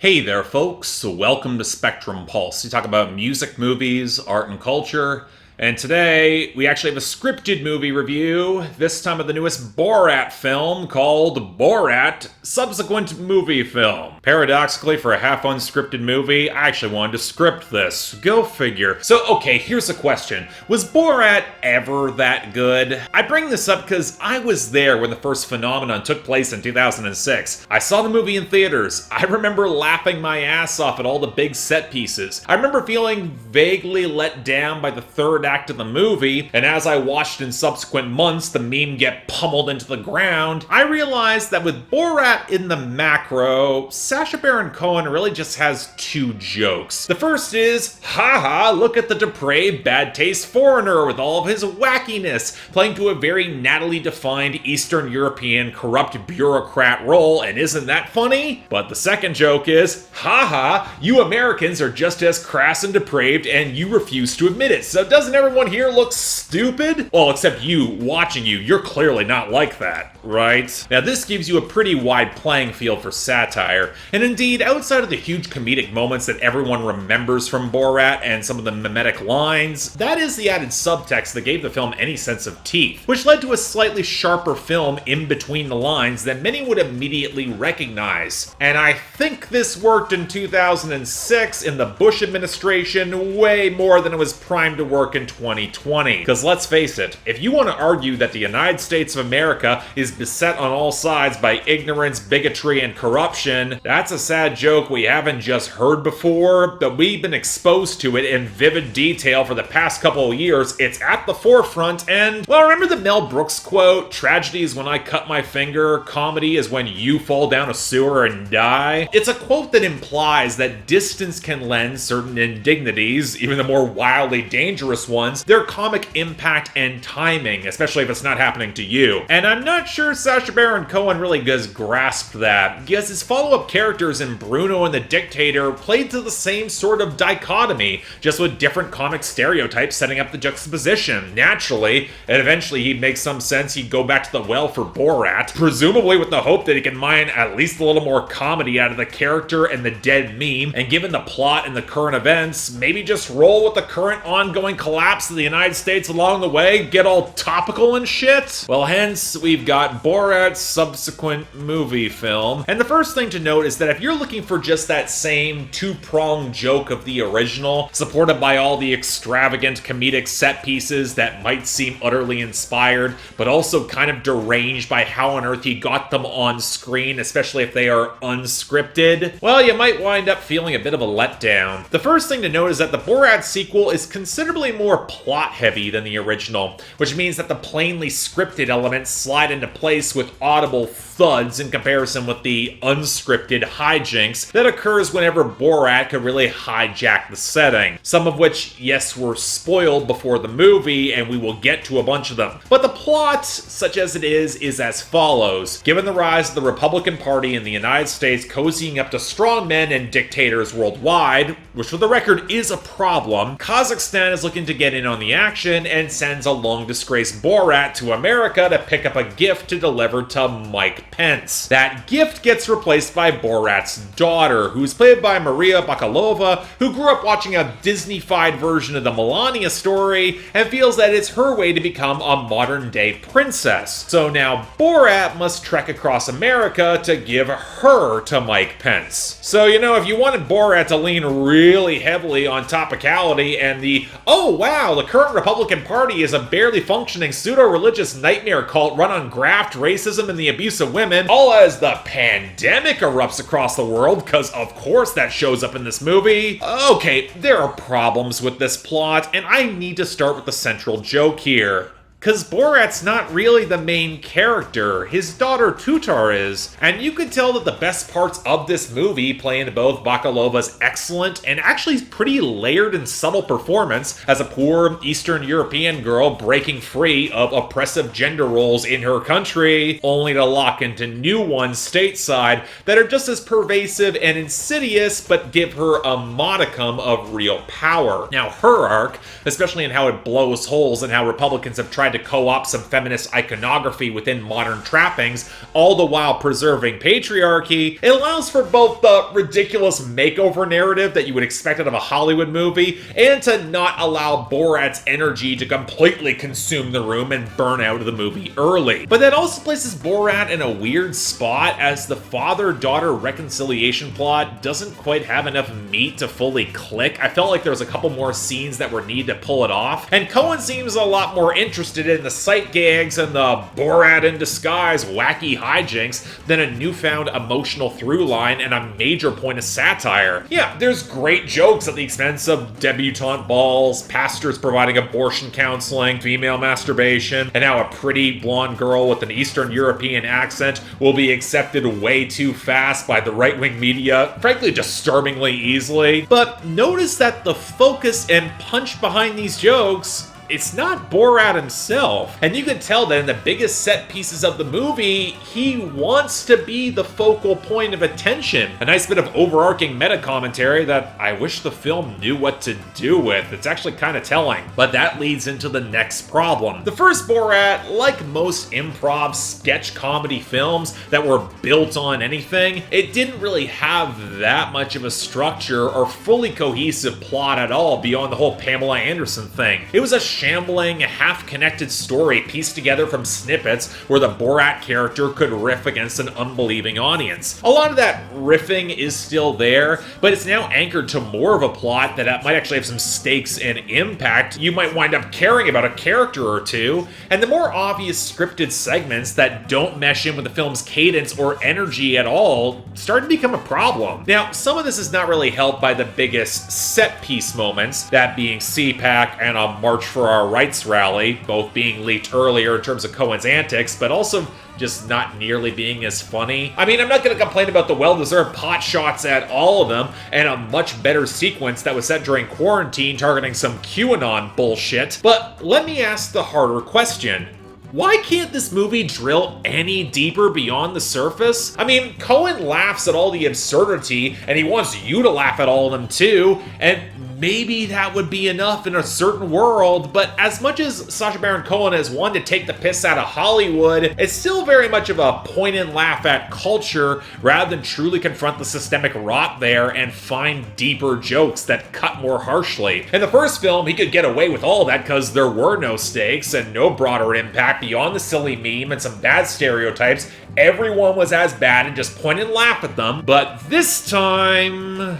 Hey there, folks. Welcome to Spectrum Pulse. We talk about music, movies, art, and culture. And today, we actually have a scripted movie review, this time of the newest Borat film called Borat, subsequent Moviefilm. Paradoxically, for a half unscripted movie, I actually wanted to script this. Go figure. So, okay, here's a question. Was Borat ever that good? I bring this up because I was there when the first phenomenon took place in 2006. I saw the movie in theaters. I remember laughing my ass off at all the big set pieces. I remember feeling vaguely let down by the third act of the movie, and as I watched in subsequent months the meme get pummeled into the ground, I realized that with Borat in the macro, Sacha Baron Cohen really just has two jokes. The first is, haha, look at the depraved, bad taste foreigner with all of his wackiness, playing to a very nattily defined Eastern European corrupt bureaucrat role, and isn't that funny? But the second joke is, haha, you Americans are just as crass and depraved and you refuse to admit it, so doesn't everyone here look stupid? Well, except you, watching you, you're clearly not like that, right? Now this gives you a pretty wide playing field for satire, and indeed, outside of the huge comedic moments that everyone remembers from Borat and some of the mimetic lines, that is the added subtext that gave the film any sense of teeth, which led to a slightly sharper film in between the lines that many would immediately recognize. And I think this worked in 2006 in the Bush administration way more than it was primed to work in 2020. Because let's face it, if you want to argue that the United States of America is beset on all sides by ignorance, bigotry, and corruption, that's a sad joke we haven't just heard before, but we've been exposed to it in vivid detail for the past couple of years. It's at the forefront, and, well, remember the Mel Brooks quote, "Tragedy is when I cut my finger, comedy is when you fall down a sewer and die"? It's a quote that implies that distance can lend certain indignities, even the more wildly dangerous ones, their comic impact and timing, especially if it's not happening to you. And I'm not sure Sacha Baron Cohen really does grasp that, because his follow-up characters in Bruno and the Dictator played to the same sort of dichotomy, just with different comic stereotypes setting up the juxtaposition. Naturally, and eventually he'd make some sense, he'd go back to the well for Borat, presumably with the hope that he can mine at least a little more comedy out of the character and the dead meme, and given the plot and the current events, maybe just roll with the current ongoing collapse of the United States along the way, get all topical and shit? Well, hence, we've got Borat's subsequent Moviefilm. And the first thing to note is that if you're looking for just that same two-pronged joke of the original, supported by all the extravagant comedic set pieces that might seem utterly inspired, but also kind of deranged by how on earth he got them on screen, especially if they are unscripted, well, you might wind up feeling a bit of a letdown. The first thing to note is that the Borat sequel is considerably more plot-heavy than the original, which means that the plainly scripted elements slide into place with audible thuds in comparison with the unscripted hijinks that occurs whenever Borat could really hijack the setting. Some of which, yes, were spoiled before the movie, and we will get to a bunch of them. But the plot, such as it is as follows. Given the rise of the Republican Party in the United States cozying up to strongmen and dictators worldwide, which for the record is a problem, Kazakhstan is looking to get in on the action and sends a long-disgraced Borat to America to pick up a gift to deliver to Mike Pence. That gift gets replaced by Borat's daughter, who's played by Maria Bakalova, who grew up watching a Disney-fied version of the Melania story and feels that it's her way to become a modern-day princess. So now Borat must trek across America to give her to Mike Pence. So, you know, if you wanted Borat to lean really heavily on topicality and the, oh wow, the current Republican Party is a barely functioning pseudo-religious nightmare cult run on graft, racism, and the abuse of women, all as the pandemic erupts across the world, because of course that shows up in this movie. Okay, there are problems with this plot, and I need to start with the central joke here. Because Borat's not really the main character, his daughter Tutar is, and you could tell that the best parts of this movie play into both Bakalova's excellent and actually pretty layered and subtle performance as a poor Eastern European girl breaking free of oppressive gender roles in her country, only to lock into new ones stateside that are just as pervasive and insidious, but give her a modicum of real power. Now, her arc, especially in how it blows holes and how Republicans have tried tried to co-opt some feminist iconography within modern trappings, all the while preserving patriarchy. It allows for both the ridiculous makeover narrative that you would expect out of a Hollywood movie, and to not allow Borat's energy to completely consume the room and burn out of the movie early. But that also places Borat in a weird spot, as the father-daughter reconciliation plot doesn't quite have enough meat to fully click. I felt like there was a couple more scenes that were needed to pull it off, and Cohen seems a lot more interested in the sight gags and the Borat in disguise wacky hijinks than a newfound emotional through line and a major point of satire. Yeah, there's great jokes at the expense of debutante balls, pastors providing abortion counseling, female masturbation, and how a pretty blonde girl with an Eastern European accent will be accepted way too fast by the right-wing media, frankly disturbingly easily. But notice that the focus and punch behind these jokes, it's not Borat himself. And you can tell that in the biggest set pieces of the movie, he wants to be the focal point of attention. A nice bit of overarching meta-commentary that I wish the film knew what to do with. It's actually kind of telling. But that leads into the next problem. The first Borat, like most improv sketch comedy films that were built on anything, it didn't really have that much of a structure or fully cohesive plot at all beyond the whole Pamela Anderson thing. It was a shambling, half-connected story pieced together from snippets where the Borat character could riff against an unbelieving audience. A lot of that riffing is still there, but it's now anchored to more of a plot that might actually have some stakes and impact. You might wind up caring about a character or two, and the more obvious scripted segments that don't mesh in with the film's cadence or energy at all start to become a problem. Now, some of this is not really helped by the biggest set-piece moments, that being CPAC and a March for Our Rights rally, both being leaked earlier in terms of Cohen's antics, but also just not nearly being as funny. I mean, I'm not going to complain about the well-deserved pot shots at all of them, and a much better sequence that was set during quarantine targeting some QAnon bullshit, but let me ask the harder question. Why can't this movie drill any deeper beyond the surface? I mean, Cohen laughs at all the absurdity, and he wants you to laugh at all of them too, and maybe that would be enough in a certain world, but as much as Sacha Baron Cohen has wanted to take the piss out of Hollywood, it's still very much of a point and laugh at culture rather than truly confront the systemic rot there and find deeper jokes that cut more harshly. In the first film, he could get away with all that because there were no stakes and no broader impact beyond the silly meme and some bad stereotypes. Everyone was as bad and just point and laugh at them. But this time...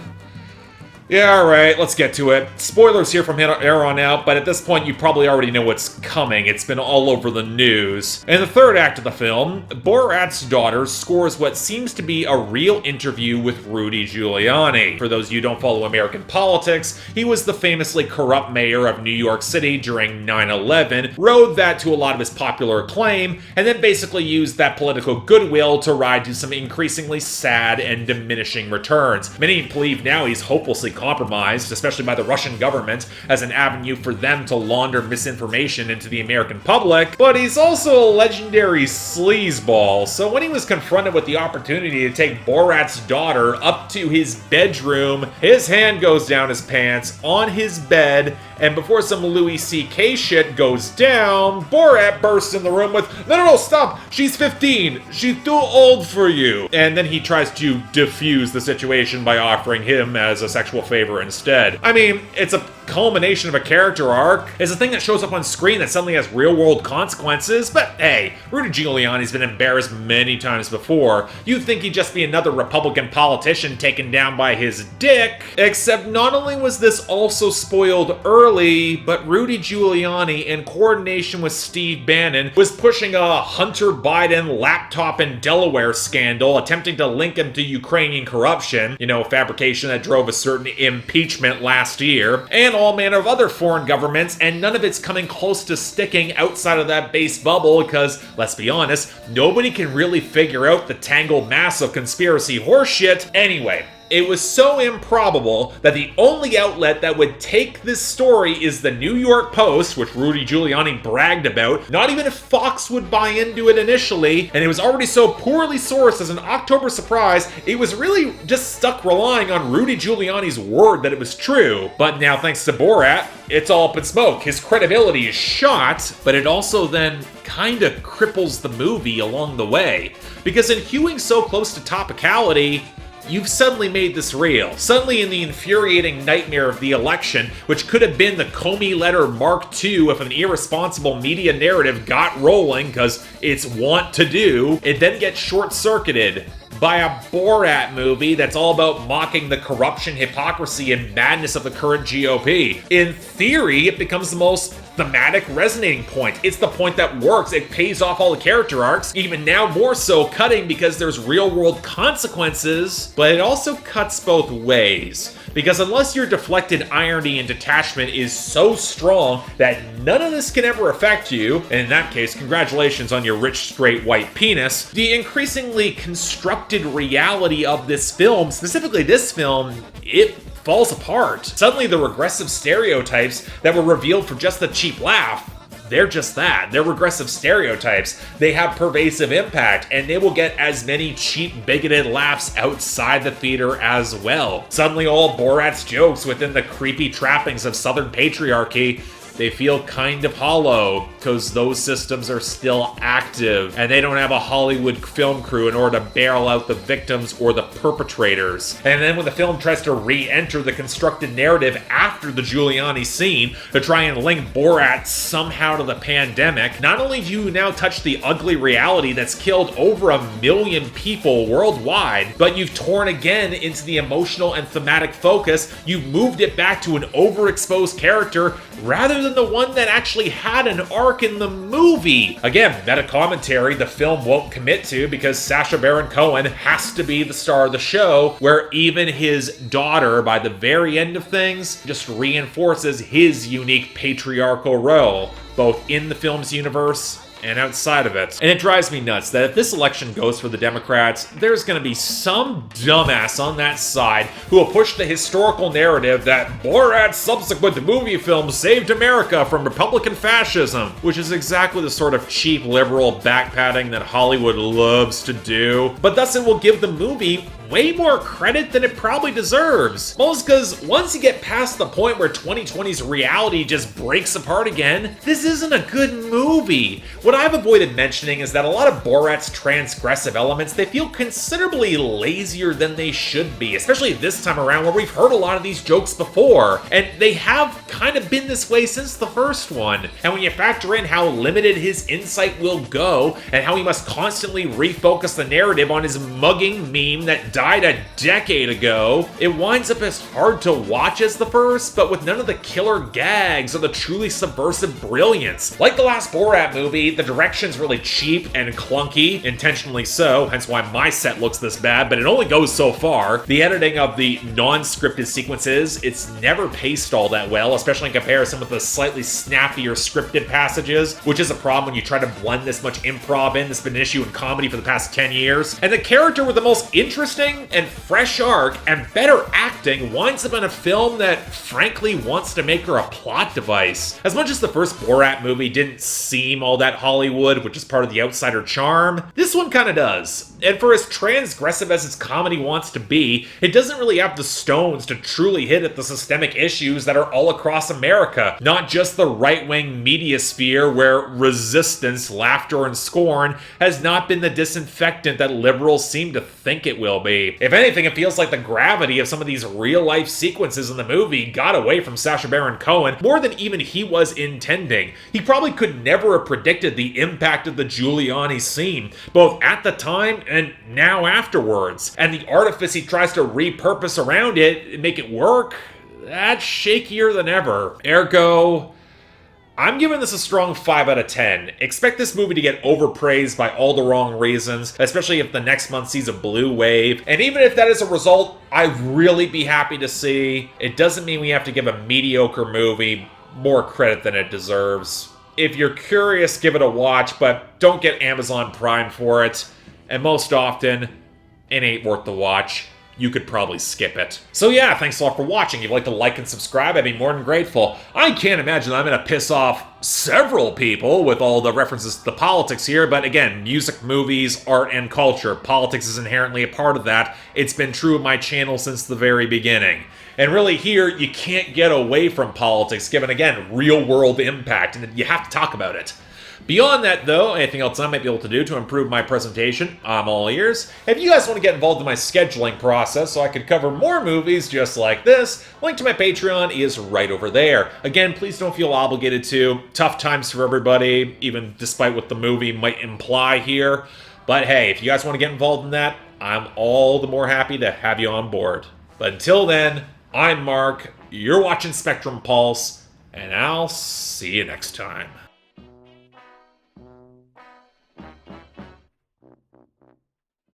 yeah, alright, let's get to it. Spoilers here from here on out, but at this point you probably already know what's coming. It's been all over the news. In the third act of the film, Borat's daughter scores what seems to be a real interview with Rudy Giuliani. For those of you who don't follow American politics, he was the famously corrupt mayor of New York City during 9/11, rode that to a lot of his popular acclaim, and then basically used that political goodwill to ride to some increasingly sad and diminishing returns. Many believe now he's hopelessly compromised, especially by the Russian government, as an avenue for them to launder misinformation into the American public, but he's also a legendary sleazeball, so when he was confronted with the opportunity to take Borat's daughter up to his bedroom, his hand goes down his pants on his bed, and before some Louis C.K. shit goes down, Borat bursts in the room with, no, stop, she's 15, she's too old for you. And then he tries to defuse the situation by offering him as a sexual favor instead. I mean, it's a culmination of a character arc. It's a thing that shows up on screen that suddenly has real-world consequences, but hey, Rudy Giuliani's been embarrassed many times before. You'd think he'd just be another Republican politician taken down by his dick, except not only was this also spoiled early, but Rudy Giuliani, in coordination with Steve Bannon, was pushing a Hunter Biden laptop in Delaware scandal, attempting to link him to Ukrainian corruption, fabrication that drove a certain impeachment last year, and all manner of other foreign governments, and none of it's coming close to sticking outside of that base bubble because, let's be honest, nobody can really figure out the tangled mass of conspiracy horseshit. Anyway, It was so improbable that the only outlet that would take this story is the New York Post, which Rudy Giuliani bragged about. Not even if Fox would buy into it initially, and it was already so poorly sourced as an October surprise, it was really just stuck relying on Rudy Giuliani's word that it was true. But now, thanks to Borat, it's all up in smoke. His credibility is shot, but it also then kinda cripples the movie along the way. Because in hewing so close to topicality, you've suddenly made this real. Suddenly, in the infuriating nightmare of the election, which could have been the Comey letter Mark II if an irresponsible media narrative got rolling, because it's wont to do, it then gets short-circuited by a Borat movie that's all about mocking the corruption, hypocrisy, and madness of the current GOP. In theory, it becomes the most thematic resonating point. It's the point that works. It pays off all the character arcs, even now more so cutting because there's real-world consequences, but it also cuts both ways. Because unless your deflected irony and detachment is so strong that none of this can ever affect you, and in that case, congratulations on your rich, straight, white penis, the increasingly constructed reality of this film, specifically this film, it falls apart. Suddenly the regressive stereotypes that were revealed for just the cheap laugh, they're just that. They're regressive stereotypes. They have pervasive impact, and they will get as many cheap, bigoted laughs outside the theater as well. Suddenly all Borat's jokes within the creepy trappings of Southern patriarchy, they feel kind of hollow, because those systems are still active, and they don't have a Hollywood film crew in order to bail out the victims or the perpetrators. And then when the film tries to re-enter the constructed narrative after the Giuliani scene to try and link Borat somehow to the pandemic, not only do you now touch the ugly reality that's killed over 1 million people worldwide, but you've torn again into the emotional and thematic focus. You've moved it back to an overexposed character rather than the one that actually had an arc in the movie. Again, meta commentary the film won't commit to because Sacha Baron Cohen has to be the star of the show, where even his daughter, by the very end of things, just reinforces his unique patriarchal role, both in the film's universe and outside of it. And it drives me nuts that if this election goes for the Democrats, there's gonna be some dumbass on that side who will push the historical narrative that Borat's subsequent movie film saved America from Republican fascism, which is exactly the sort of cheap liberal backpatting that Hollywood loves to do. But thus it will give the movie way more credit than it probably deserves. Most because once you get past the point where 2020's reality just breaks apart again, this isn't a good movie. What I've avoided mentioning is that a lot of Borat's transgressive elements, they feel considerably lazier than they should be, especially this time around where we've heard a lot of these jokes before, and they have kind of been this way since the first one. And when you factor in how limited his insight will go, and how he must constantly refocus the narrative on his mugging meme that died a decade ago, it winds up as hard to watch as the first, but with none of the killer gags or the truly subversive brilliance. Like the last Borat movie, the direction's really cheap and clunky, intentionally so, hence why my set looks this bad, but it only goes so far. The editing of the non-scripted sequences, it's never paced all that well, especially in comparison with the slightly snappier scripted passages, which is a problem when you try to blend this much improv in. This has been an issue in comedy for the past 10 years. And the character with the most interesting and fresh arc and better acting winds up in a film that frankly wants to make her a plot device. As much as the first Borat movie didn't seem all that Hollywood, which is part of the outsider charm, this one kind of does. And for as transgressive as its comedy wants to be, it doesn't really have the stones to truly hit at the systemic issues that are all across America, not just the right-wing media sphere where resistance, laughter, and scorn has not been the disinfectant that liberals seem to think it will be. If anything, it feels like the gravity of some of these real-life sequences in the movie got away from Sacha Baron Cohen more than even he was intending. He probably could never have predicted the impact of the Giuliani scene, both at the time and now afterwards. And the artifice he tries to repurpose around it and make it work, that's shakier than ever. Ergo, I'm giving this a strong 5 out of 10. Expect this movie to get overpraised by all the wrong reasons, especially if the next month sees a blue wave. And even if that is a result I'd really be happy to see, it doesn't mean we have to give a mediocre movie more credit than it deserves. If you're curious, give it a watch, but don't get Amazon Prime for it. And most often, it ain't worth the watch. you could probably skip it. So yeah, thanks a lot for watching. If you'd like to like and subscribe, I'd be more than grateful. I can't imagine I'm going to piss off several people with all the references to the politics here, but again, music, movies, art, and culture. Politics is inherently a part of that. It's been true of my channel since the very beginning. And really here, you can't get away from politics, given, again, real-world impact, and you have to talk about it. Beyond that, though, anything else I might be able to do to improve my presentation, I'm all ears. If you guys want to get involved in my scheduling process so I could cover more movies just like this, link to my Patreon is right over there. Again, please don't feel obligated to. Tough times for everybody, even despite what the movie might imply here. But hey, if you guys want to get involved in that, I'm all the more happy to have you on board. But until then, I'm Mark, you're watching Spectrum Pulse, and I'll see you next time.